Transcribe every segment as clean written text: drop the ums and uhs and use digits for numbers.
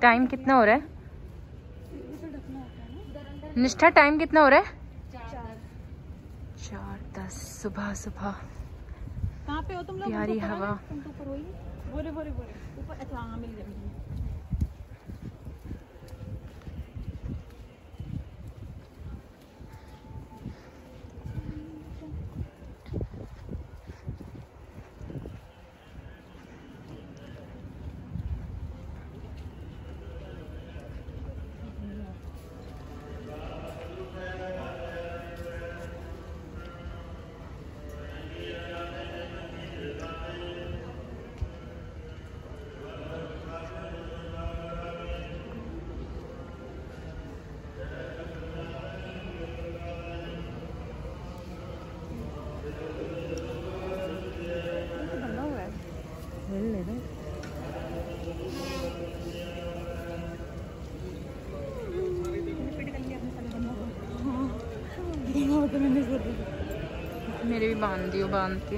Time कितना हो रहा है निष्ठा? टाइम कितना हो रहा है? 4:10 सुबह सुबह। कहाँ पे हो तुम लोग? प्यारी हवा। तुम तो ऊपर हो ही। बोरे बोरे बोरे ऊपर। अच्छा हाँ मिल गया। मेरे भी बांध दियो बांध के।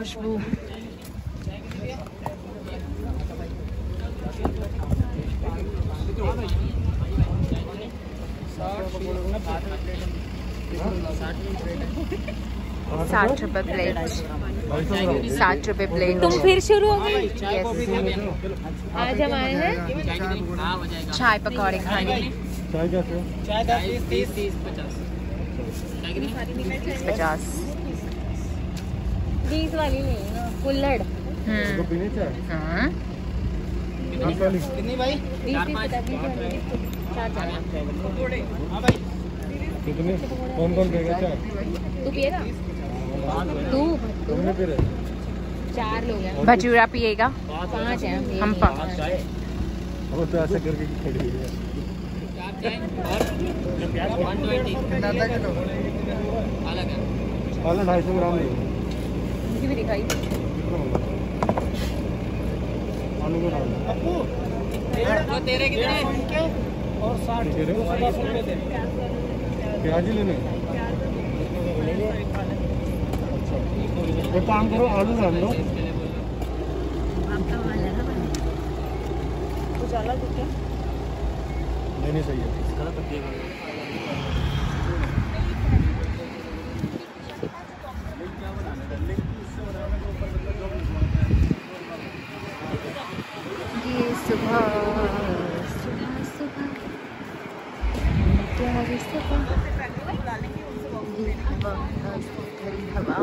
खुशबू। ₹60 प्लेट, 60 प्लेट। तुम फिर शुरू हो गई। आज हम आए हैं चाय पकौड़े खाने। चाय कैसे? चाय 30 50। 50। 20 वाली नहीं ना, कुल्हड़। तो पीनी चाय? हाँ। कितनी भाई? 20 कितनी? कौन कौन पिएगा चाय? तू पिएगा? तू तुमने पी रहे? 4 लोग हैं। भटूरा पिएगा? 5 हैं हम 5। अब तो ऐसे करके खड़ी हुई है। वाला 250 ग्राम नहीं। मुझे भी दिखाई। आलू को डाल दो। वो तेरे कितने? और 60 प्याज ही लेने। एक काम करो, आलू डाल दो। उजाला तो क्या? नहीं सही है। ये सुबह सुबह सुबह प्यारी सुबह, ये हवा ठंडी हवा।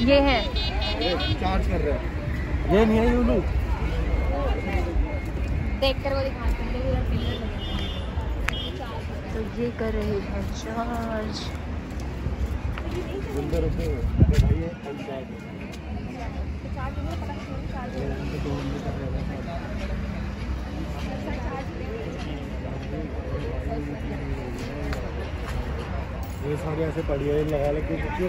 ये है चार्ज कर रहे हैं। ये नहीं है यूलू। देख कर वो दिखाते हैं। तो ये कर रहे हैं चार्ज। ये सारे ऐसे पड़ी है, लगा लेके क्यों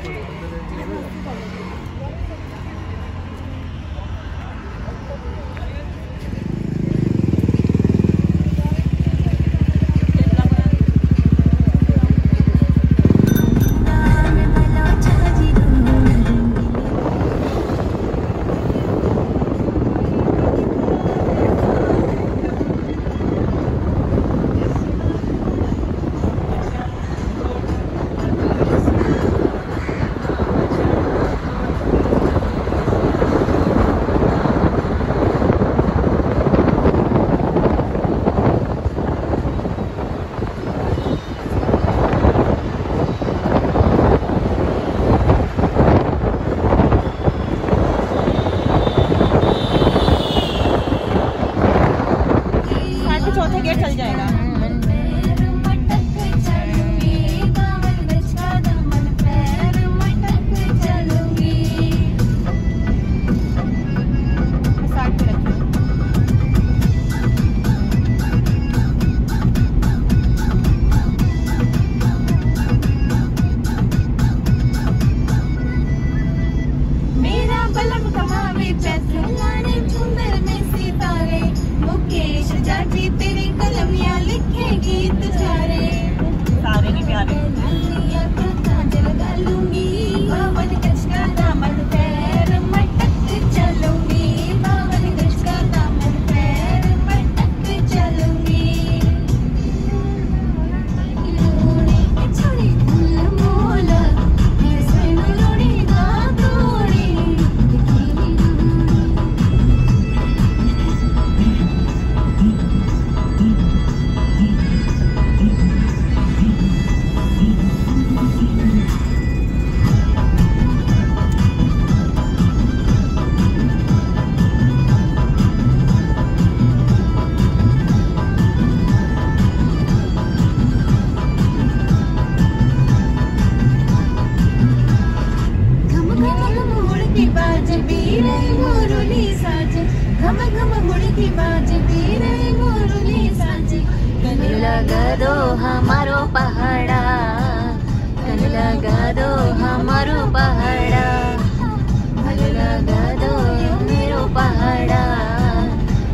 लगा दो हमारो पहाड़ा, कन लगा दो हमारो पहाड़ा, कन लगा दो मेरो पहाड़ा,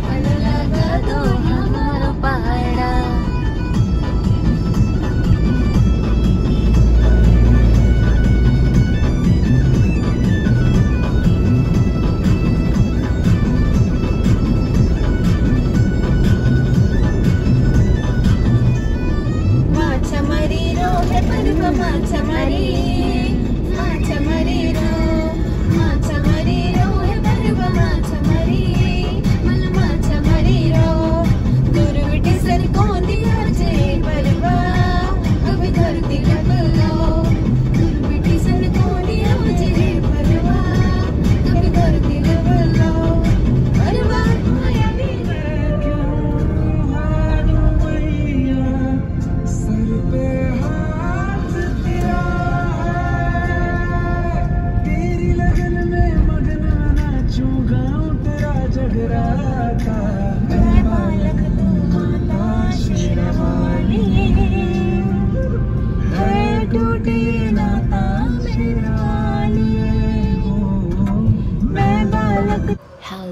कन लगा दो हमारो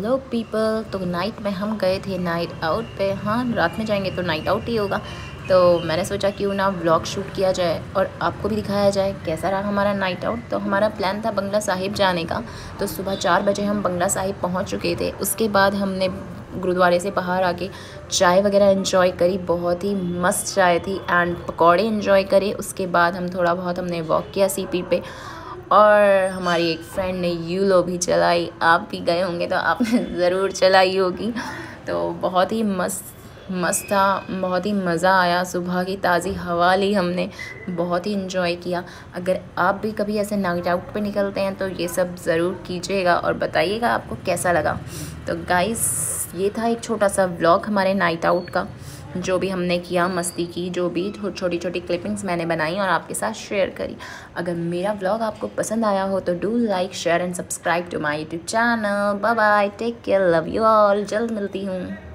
हेलो पीपल, तो नाइट में हम गए थे नाइट आउट पे। हाँ, रात में जाएंगे तो नाइट आउट ही होगा। तो मैंने सोचा क्यों ना व्लॉग शूट किया जाए और आपको भी दिखाया जाए कैसा रहा हमारा नाइट आउट। तो हमारा प्लान था बंगला साहिब जाने का। तो सुबह 4 बजे हम बंगला साहिब पहुंच चुके थे। उसके बाद हमने गुरुद्वारे से बाहर आके चाय वगैरह एंजॉय करी, बहुत ही मस्त चाय थी, एंड पकौड़े एंजॉय करे। उसके बाद हम थोड़ा बहुत हमने वॉक किया सीपी पे, और हमारी एक फ्रेंड ने यूलो भी चलाई। आप भी गए होंगे तो आपने ज़रूर चलाई होगी। तो बहुत ही मस्त था, बहुत ही मज़ा आया। सुबह की ताज़ी हवा ली हमने, बहुत ही इन्जॉय किया। अगर आप भी कभी ऐसे नाइट आउट पे निकलते हैं तो ये सब ज़रूर कीजिएगा और बताइएगा आपको कैसा लगा। तो गाइस, ये था एक छोटा सा व्लॉग हमारे नाइट आउट का, जो भी हमने किया, मस्ती की, जो भी छोटी छोटी क्लिपिंग्स मैंने बनाई और आपके साथ शेयर करी। अगर मेरा व्लॉग आपको पसंद आया हो तो do like, share and subscribe to my YouTube channel. Bye bye, take care, love you all. जल्द मिलती हूँ।